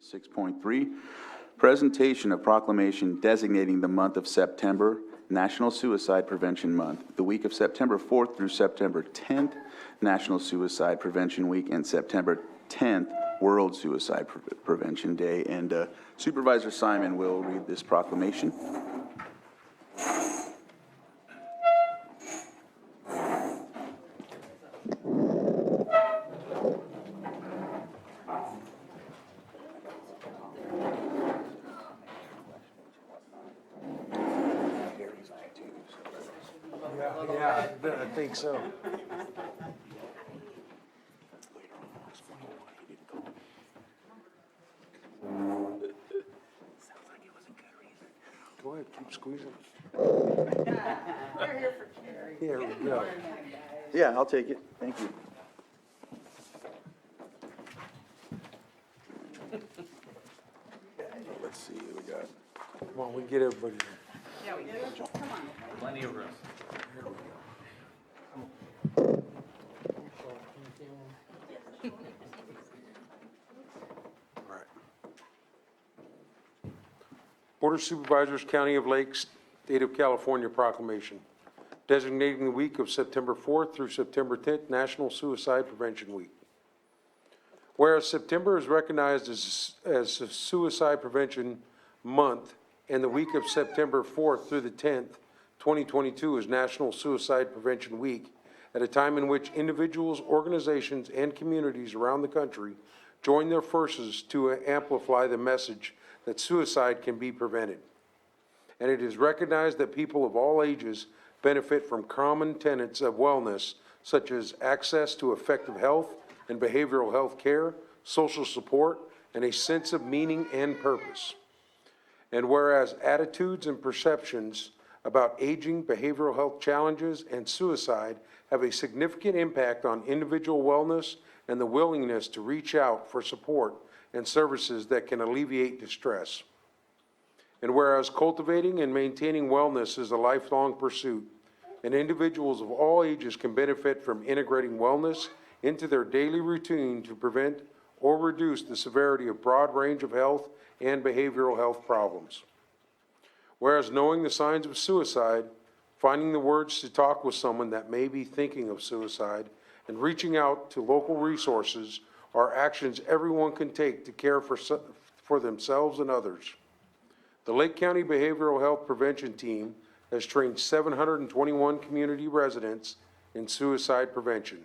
6.3, presentation of proclamation designating the month of September National Suicide Prevention Month, the week of September 4th through September 10th, National Suicide Prevention Week, and September 10th, World Suicide Prevention Day. And Supervisor Simon will read this proclamation. Yeah, I think so. Go ahead, keep squeezing. We're here for Carrie. Here we go. Yeah, I'll take it. Thank you. Let's see what we got. Come on, we can get everybody in. Yeah, we do. Come on. Plenty of room. Here we go. All right. Board of Supervisors, County of Lakes, State of California proclamation designating the week of September 4th through September 10th, National Suicide Prevention Week. Whereas September is recognized as a Suicide Prevention Month, and the week of September 4th through the 10th, 2022 is National Suicide Prevention Week, at a time in which individuals, organizations, and communities around the country join their forces to amplify the message that suicide can be prevented. And it is recognized that people of all ages benefit from common tenets of wellness, such as access to effective health and behavioral health care, social support, and a sense of meaning and purpose. And whereas attitudes and perceptions about aging, behavioral health challenges, and suicide have a significant impact on individual wellness and the willingness to reach out for support and services that can alleviate distress. And whereas cultivating and maintaining wellness is a lifelong pursuit, and individuals of all ages can benefit from integrating wellness into their daily routine to prevent or reduce the severity of broad range of health and behavioral health problems. Whereas knowing the signs of suicide, finding the words to talk with someone that may be thinking of suicide, and reaching out to local resources are actions everyone can take to care for themselves and others. The Lake County Behavioral Health Prevention Team has trained 721 community residents in suicide prevention.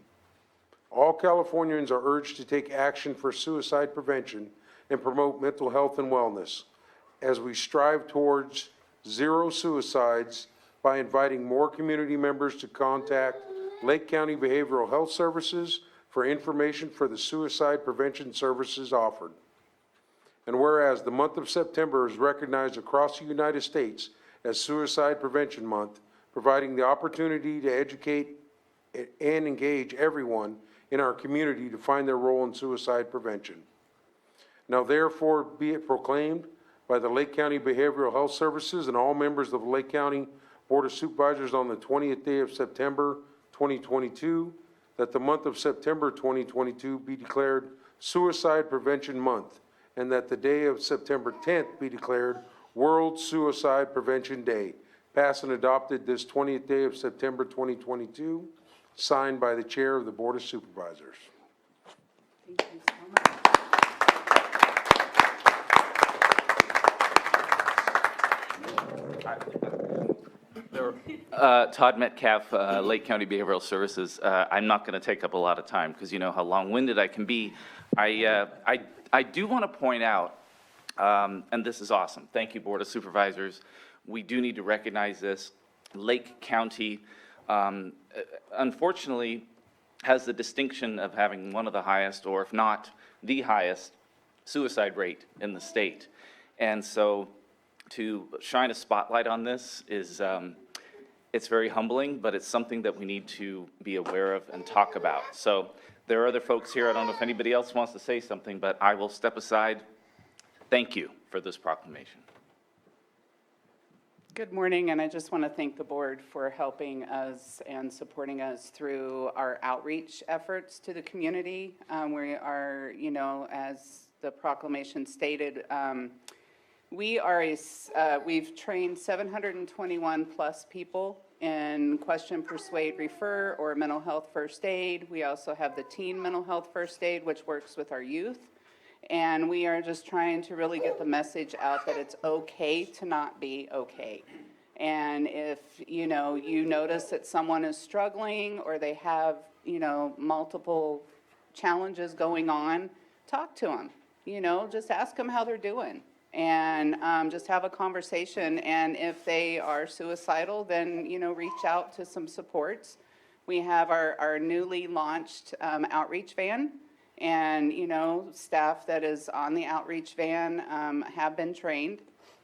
All Californians are urged to take action for suicide prevention and promote mental health and wellness as we strive towards zero suicides by inviting more community members to contact Lake County Behavioral Health Services for information for the suicide prevention services offered. And whereas the month of September is recognized across the United States as Suicide Prevention Month, providing the opportunity to educate and engage everyone in our community to find their role in suicide prevention. Now therefore be it proclaimed by the Lake County Behavioral Health Services and all members of the Lake County Board of Supervisors on the 20th day of September 2022, that the month of September 2022 be declared Suicide Prevention Month, and that the day of September 10th be declared World Suicide Prevention Day, passed and adopted this 20th day of September 2022, signed by the Chair of the Board of Supervisors. Thank you so much. Todd Metcalf, Lake County Behavioral Services. I'm not going to take up a lot of time because you know how long-winded I can be. I do want to point out, and this is awesome. Thank you, Board of Supervisors. We do need to recognize this. Lake County, unfortunately, has the distinction of having one of the highest, or if not the highest, suicide rate in the state. And so to shine a spotlight on this is, it's very humbling, but it's something that we need to be aware of and talk about. So there are other folks here. I don't know if anybody else wants to say something, but I will step aside. Thank you for this proclamation. Good morning, and I just want to thank the board for helping us and supporting us through our outreach efforts to the community. We are, as the proclamation stated, we've trained 721 plus people in question, persuade, refer, or mental health first aid. We also have the teen mental health first aid, which works with our youth. And we are just trying to really get the message out that it's okay to not be okay. And if, you notice that someone is struggling or they have, multiple challenges going on, talk to them, just ask them how they're doing. And just have a conversation. And if they are suicidal, then, reach out to some supports. We have our newly launched outreach van. And, staff that is on the outreach van have been trained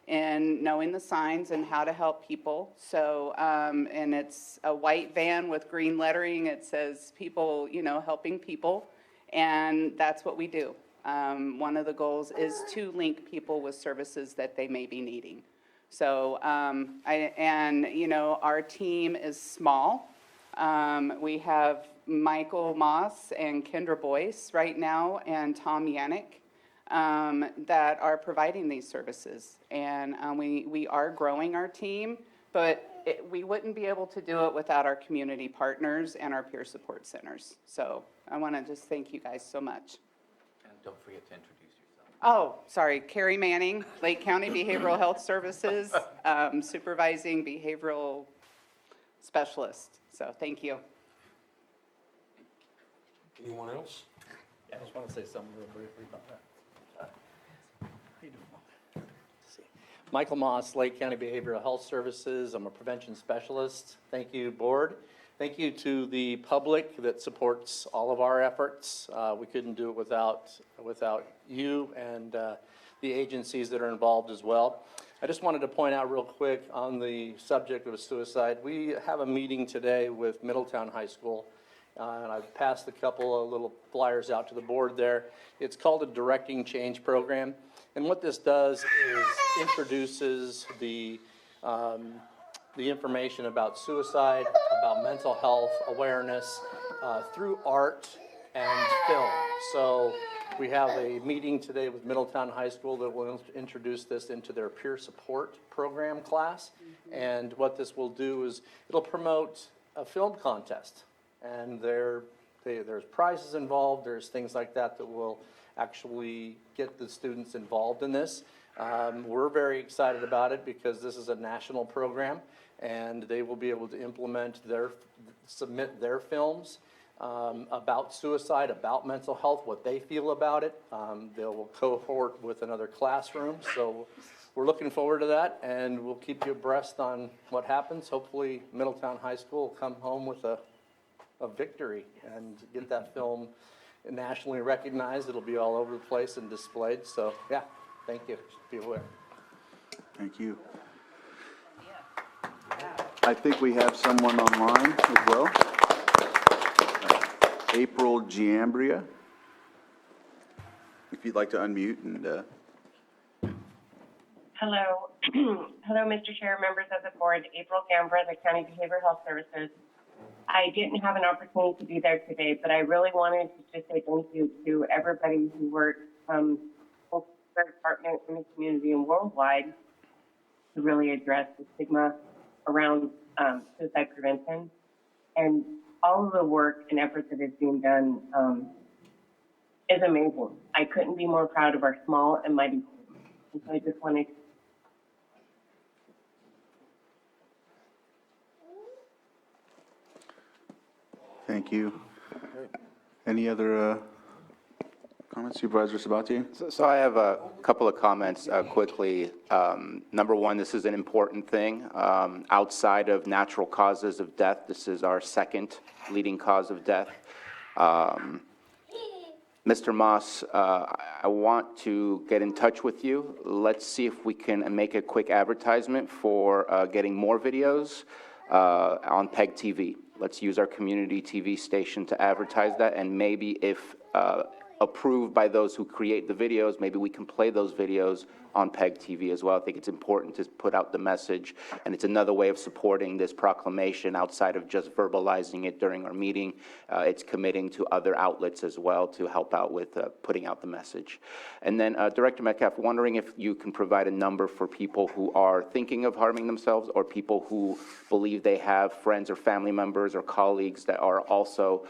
in knowing the signs and how to help people. So, and it's a white van with green lettering. It says people, helping people. And that's what we do. One of the goals is to link people with services that they may be needing. So, our team is small. We have Michael Moss and Kendra Boyce right now and Tom Yannick that are providing these services. And we are growing our team, but we wouldn't be able to do it without our community partners and our peer support centers. So I want to just thank you guys so much. And don't forget to introduce yourself. Oh, sorry, Carrie Manning, Lake County Behavioral Health Services, supervising behavioral specialist. So thank you. Anyone else? I just want to say something real briefly about that. Michael Moss, Lake County Behavioral Health Services. I'm a prevention specialist. Thank you, board. Thank you to the public that supports all of our efforts. We couldn't do it without you and the agencies that are involved as well. I just wanted to point out real quick on the subject of suicide. We have a meeting today with Middletown High School. And I've passed a couple of little flyers out to the board there. It's called a Directing Change Program. And what this does is introduces the information about suicide, about mental health awareness through art and film. So we have a meeting today with Middletown High School that will introduce this into their peer support program class. And what this will do is it'll promote a film contest. And there's prizes involved, there's things like that that will actually get the students involved in this. We're very excited about it because this is a national program and they will be able to submit their films about suicide, about mental health, what they feel about it. They will cohort with another classroom. So we're looking forward to that and we'll keep you abreast on what happens. Hopefully Middletown High School will come home with a victory and get that film nationally recognized. It'll be all over the place and displayed. So yeah, thank you. Just be aware. Thank you. I think we have someone online as well. April Giambria. If you'd like to unmute and Hello. Hello, Mr. Chair, members of the board. April Gambra, the County Behavioral Health Services. I didn't have an opportunity to be there today, but I really wanted to just say thank you to everybody who works from the department in the community and worldwide to really address the stigma around suicide prevention. And all of the work and effort that is being done is amazing. I couldn't be more proud of our small and mighty team. And so I just wanted to thank you. Any other comments, Supervisor Sabatier? So I have a couple of comments quickly. Number one, this is an important thing. Outside of natural causes of death, this is our second leading cause of death. Mr. Moss, I want to get in touch with you. Let's see if we can make a quick advertisement for getting more videos on PEG TV. Let's use our community TV station to advertise that, and maybe if approved by those who create the videos, maybe we can play those videos on PEG TV as well. I think it's important to put out the message, and it's another way of supporting this proclamation outside of just verbalizing it during our meeting. It's committing to other outlets as well to help out with putting out the message. And then Director Metcalf, wondering if you can provide a number for people who are thinking of harming themselves or people who believe they have friends or family members or colleagues that are also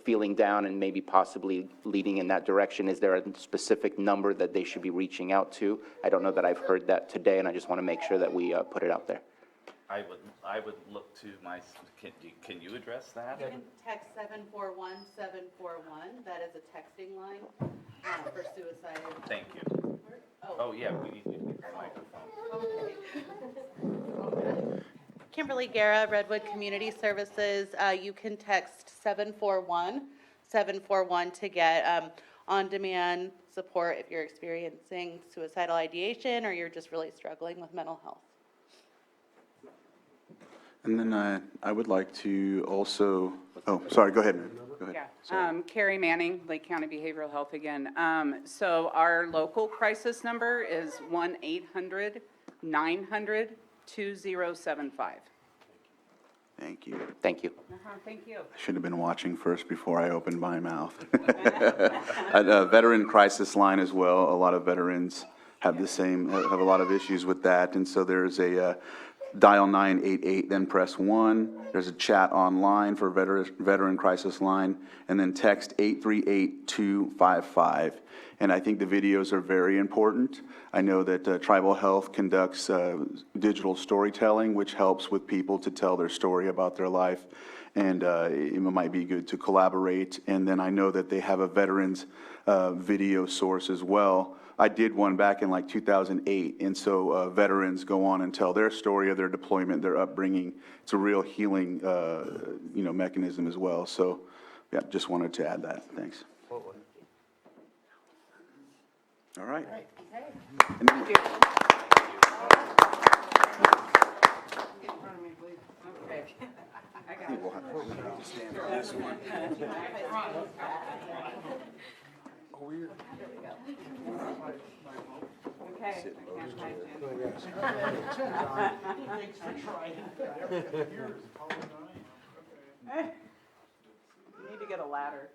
feeling down and maybe possibly leading in that direction. Is there a specific number that they should be reaching out to? I don't know that I've heard that today, and I just want to make sure that we put it out there. I would look to my, can you address that? You can text 741-741. That is a texting line for suicide. Thank you. Oh, yeah, we need to get the microphone. Kimberly Guerra, Redwood Community Services. You can text 741-741 to get on-demand support if you're experiencing suicidal ideation or you're just really struggling with mental health. And then I would like to also, oh, sorry, go ahead, ma'am. Go ahead. Yeah, Carrie Manning, Lake County Behavioral Health again. So our local crisis number is 1-800-900-2075. Thank you. Thank you. Thank you. I should have been watching first before I opened my mouth. A veteran crisis line as well. A lot of veterans have have a lot of issues with that. And so there's a dial 988, then press 1. There's a chat online for veteran crisis line, and then text 838-255. And I think the videos are very important. I know that Tribal Health conducts digital storytelling, which helps with people to tell their story about their life. And it might be good to collaborate. And then I know that they have a veterans video source as well. I did one back in like 2008, and so veterans go on and tell their story of their deployment, their upbringing. It's a real healing, mechanism as well. So, yeah, just wanted to add that. Thanks. All right. Thank you. Okay. I got it. We'll have to stand for this one. Okay. You need to get a ladder.